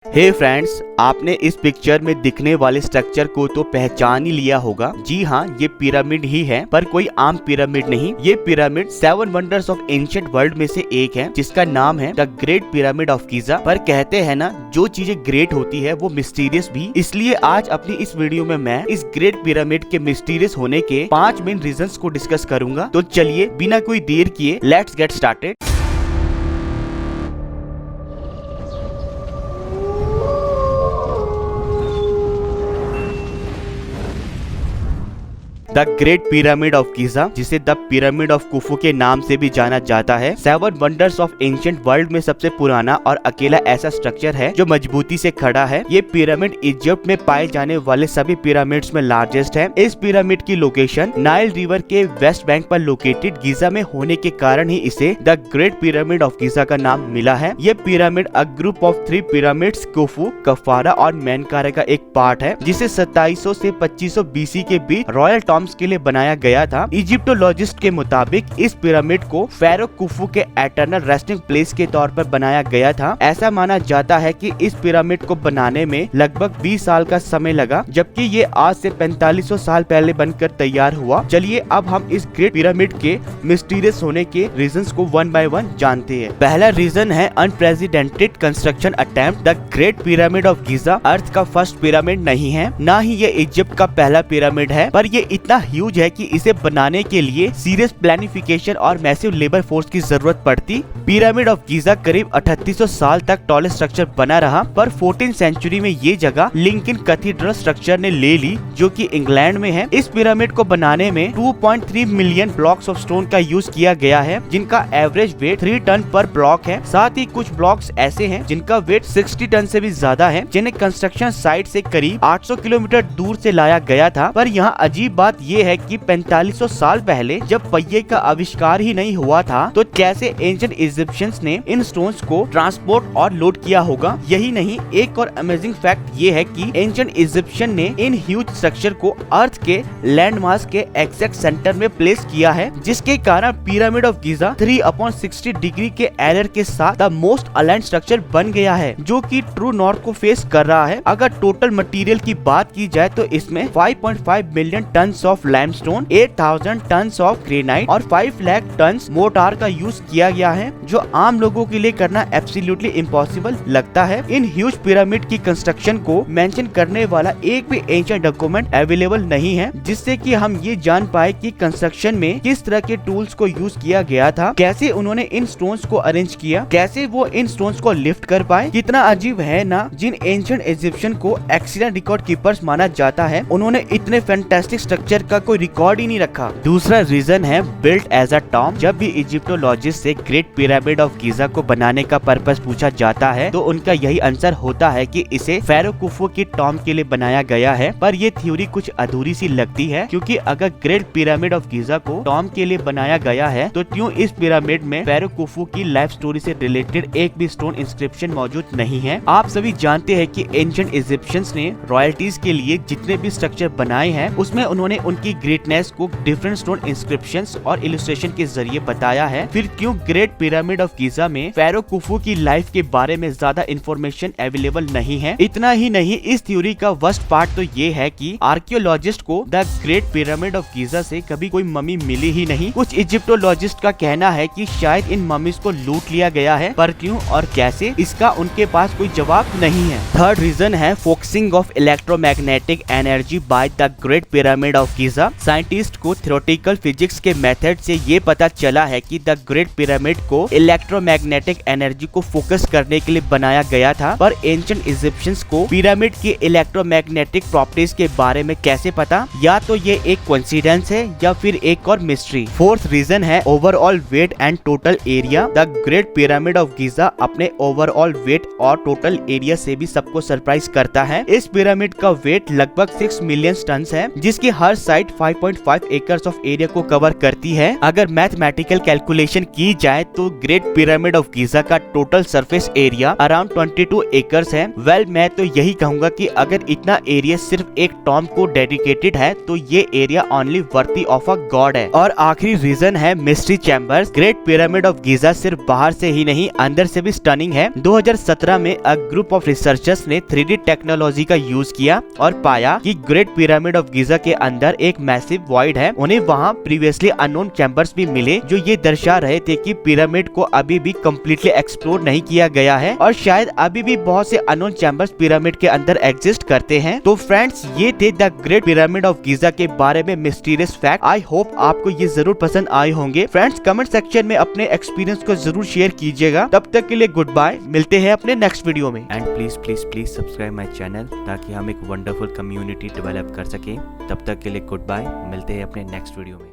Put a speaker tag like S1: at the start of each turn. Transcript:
S1: हे friends, आपने इस picture में दिखने वाले स्ट्रक्चर को तो पहचान ही लिया होगा। जी हाँ, ये पिरामिड ही है, पर कोई आम पिरामिड नहीं। ये pyramid 7 wonders of ancient world में से एक है, जिसका नाम है the great pyramid of Giza. पर कहते हैं ना, जो चीजें ग्रेट होती है वो मिस्टीरियस भी। इसलिए आज अपनी इस वीडियो में मैं इस ग्रेट पिरामिड के मिस्टीरियस होने के 5 मेन रीजंस को डिस्कस करूंगा। तो चलिए बिना कोई देर किए let's get started. The great pyramid of Giza, जिसे द पिरामिड ऑफ कुफू के नाम से भी जाना जाता है, 7 वंडर्स ऑफ एंशिएंट वर्ल्ड में सबसे पुराना और अकेला ऐसा स्ट्रक्चर है जो मजबूती से खड़ा है। ये पिरामिड इजिप्ट में पाए जाने वाले सभी पिरामिड्स में लार्जेस्ट है। इस पिरामिड की लोकेशन नाइल रिवर के वेस्ट बैंक पर लोकेटेड गीजा में होने के कारण ही इसे the great pyramid of Giza का नाम मिला है। ये pyramid a group of 3 pyramids Khufu, Khafre और मेनकारे का एक पार्ट है, जिसे 2700 से 2500 बीसी के बीच रॉयल के लिए बनाया गया था। इजिप्टोलॉजिस्ट के मुताबिक इस पिरामिड को फेरो कुफू के एटर्नल रेस्टिंग प्लेस के तौर पर बनाया गया था। ऐसा माना जाता है कि इस पिरामिड को बनाने में लगभग 20 साल का समय लगा, जबकि ये आज से 4500 साल पहले बनकर तैयार हुआ। चलिए अब हम इस ग्रेट पिरामिड के मिस्टीरियस होने के रीजंस को वन बाय वन जानते हैं। पहला रीजन है unprecedented construction attempt. The great pyramid of Giza earth का फर्स्ट पिरामिड नहीं है, ना ही ये इजिप्ट का पहला पिरामिड है, पर ये इतना ह्यूज है कि इसे बनाने के लिए सीरियस प्लानिफिकेशन और मैसिव लेबर फोर्स की जरूरत पड़ती। पिरामिड ऑफ गीजा करीब 3800 साल तक टॉलेस्ट स्ट्रक्चर बना रहा, पर 14th सेंचुरी में ये जगह लिंकन कैथेड्रल स्ट्रक्चर ने ले ली, जो कि इंग्लैंड में है। इस पिरामिड को बनाने में 2.3 मिलियन ब्लॉक्स ऑफ स्टोन का यूज किया गया है, जिनका एवरेज वेट 3 टन पर ब्लॉक है। साथ ही कुछ ब्लॉक्स ऐसे हैं जिनका वेट 60 टन से भी ज्यादा है, जिन्हें कंस्ट्रक्शन साइट से करीब 800 किलोमीटर दूर से लाया गया था। पर यहाँ अजीब बात ये है कि 4500 साल पहले जब पहिए का आविष्कार ही नहीं हुआ था, तो कैसे एंशिएंट इजिप्शियंस ने इन स्टोन्स को ट्रांसपोर्ट और लोड किया होगा। यही नहीं, एक और अमेजिंग फैक्ट ये है कि एंशिएंट इजिप्शियन ने इन ह्यूज स्ट्रक्चर को अर्थ के लैंडमास के एग्जैक्ट सेंटर में प्लेस किया है, जिसके कारण पिरामिड ऑफ गीजा 3/60 डिग्री के एरर के साथ द मोस्ट अलाइंड स्ट्रक्चर बन गया है, जो कि ट्रू नॉर्थ को फेस कर रहा है। अगर टोटल मटेरियल की बात की जाए तो इसमें 5.5 million ton of limestone, 8000 tons of granite और 5 लाख टन्स मोर्टार का यूज किया गया है, जो आम लोगों के लिए करना एब्सोल्युटली इम्पॉसिबल लगता है। इन ह्यूज पिरामिड की कंस्ट्रक्शन को मेंशन करने वाला एक भी एंशिएंट डॉक्यूमेंट अवेलेबल नहीं है, जिससे कि हम ये जान पाए कि कंस्ट्रक्शन में किस तरह के टूल्स को यूज किया गया था, कैसे उन्होंने इन स्टोन्स को अरेंज किया, कैसे वो इन स्टोन्स को लिफ्ट कर पाए। कितना अजीब है ना, जिन एंशिएंट इजिप्शियन को एक्सीलेंट रिकॉर्ड कीपर्स माना जाता है, उन्होंने इतने फैंटास्टिक स्ट्रक्चर का कोई रिकॉर्ड ही नहीं रखा। दूसरा रीजन है बिल्ट एज अ टॉम। जब भी इजिप्टोलॉजिस्ट से ग्रेट पिरामिड ऑफ गीजा को बनाने का पर्पस पूछा जाता है, तो उनका यही आंसर होता है कि इसे फेरो कुफू की टॉम के लिए बनाया गया है। पर ये थ्योरी कुछ अधूरी सी लगती है, क्योंकि अगर ग्रेट पिरामिड ऑफ गीजा को टॉम के लिए बनाया गया है, तो क्यों इस पिरामिड में फेरो कुफू की लाइफ स्टोरी से रिलेटेड एक भी स्टोन इंस्क्रिप्शन मौजूद नहीं है। आप सभी जानते हैं कि एंशिएंट इजिप्शियंस ने रॉयल्टीज के लिए जितने भी स्ट्रक्चर बनाए हैं, उसमें उन्होंने उनकी ग्रेटनेस को डिफरेंट स्टोन इंस्क्रिप्शंस और इलस्ट्रेशन के जरिए बताया है। फिर क्यों ग्रेट पिरामिड ऑफ गीजा में फेरो कुफू की लाइफ के बारे में ज्यादा इंफॉर्मेशन अवेलेबल नहीं है। इतना ही नहीं, इस थ्योरी का वर्स्ट पार्ट तो ये है कि आर्कियोलॉजिस्ट को the great pyramid of Giza से कभी कोई मम्मी मिली ही नहीं। कुछ इजिप्टोलॉजिस्ट का कहना है कि शायद इन मम्मीज को लूट लिया गया है, पर क्यों और कैसे, इसका उनके पास कोई जवाब नहीं है। थर्ड रीजन है focusing of electromagnetic energy by the great pyramid of Giza. Scientist को थ्योरेटिकल फिजिक्स के मेथड से ये पता चला है कि द ग्रेट पिरामिड को इलेक्ट्रोमैग्नेटिक एनर्जी को फोकस करने के लिए बनाया गया था। पर एंशिएंट इजिप्शियंस को पिरामिड की इलेक्ट्रोमैग्नेटिक प्रॉपर्टीज के बारे में कैसे पता? या तो ये एक कोइंसिडेंस है या फिर एक और मिस्ट्री। फोर्थ रीजन है overall wait and total area. The great pyramid of Giza अपने ओवरऑल वेट और टोटल एरिया से भी सबको सरप्राइज करता है। इस पिरामिड का वेट लगभग 6 मिलियन टन है, जिसकी हर साइट 5.5 एकर्स ऑफ एरिया को कवर करती है। अगर मैथमेटिकल कैलकुलेशन की जाए तो ग्रेट पिरामिड ऑफ गीजा का total surface area around 22 acres है। वेल, मैं तो यही कहूंगा कि अगर इतना एरिया सिर्फ एक टॉम को डेडिकेटेड है तो ये area only worthy of a God है। और आखिरी रीजन है mystery chambers. Great pyramid of Giza सिर्फ बाहर से ही नहीं अंदर से भी स्टनिंग है। 2017 में अ ग्रुप ऑफ रिसर्चर्स ने 3D टेक्नोलॉजी का यूज किया और पाया कि ग्रेट पिरामिड ऑफ गीजा के अंदर एक मैसिव वॉइड है। उन्हें वहाँ प्रीवियसली अननोन चैम्बर्स भी मिले जो ये दर्शा रहे थे कि पिरामिड को अभी भी कम्प्लीटली एक्सप्लोर नहीं किया गया है और शायद अभी भी बहुत से अननोन चैम्बर्स पिरामिड के अंदर एग्जिस्ट करते हैं। तो फ्रेंड्स, ये थे the great pyramid of Giza के बारे में मिस्टीरियस फैक्ट। आई होप आपको ये जरूर पसंद आए होंगे। फ्रेंड्स, कमेंट सेक्शन में अपने एक्सपीरियंस को जरूर शेयर कीजिएगा। तब तक के लिए गुड बाय, मिलते हैं अपने नेक्स्ट वीडियो में। And please please please subscribe my channel ताकि हम एक वंडरफुल कम्युनिटी डेवलप कर सके। तब तक के लिए गुड बाय, मिलते हैं अपने नेक्स्ट वीडियो में।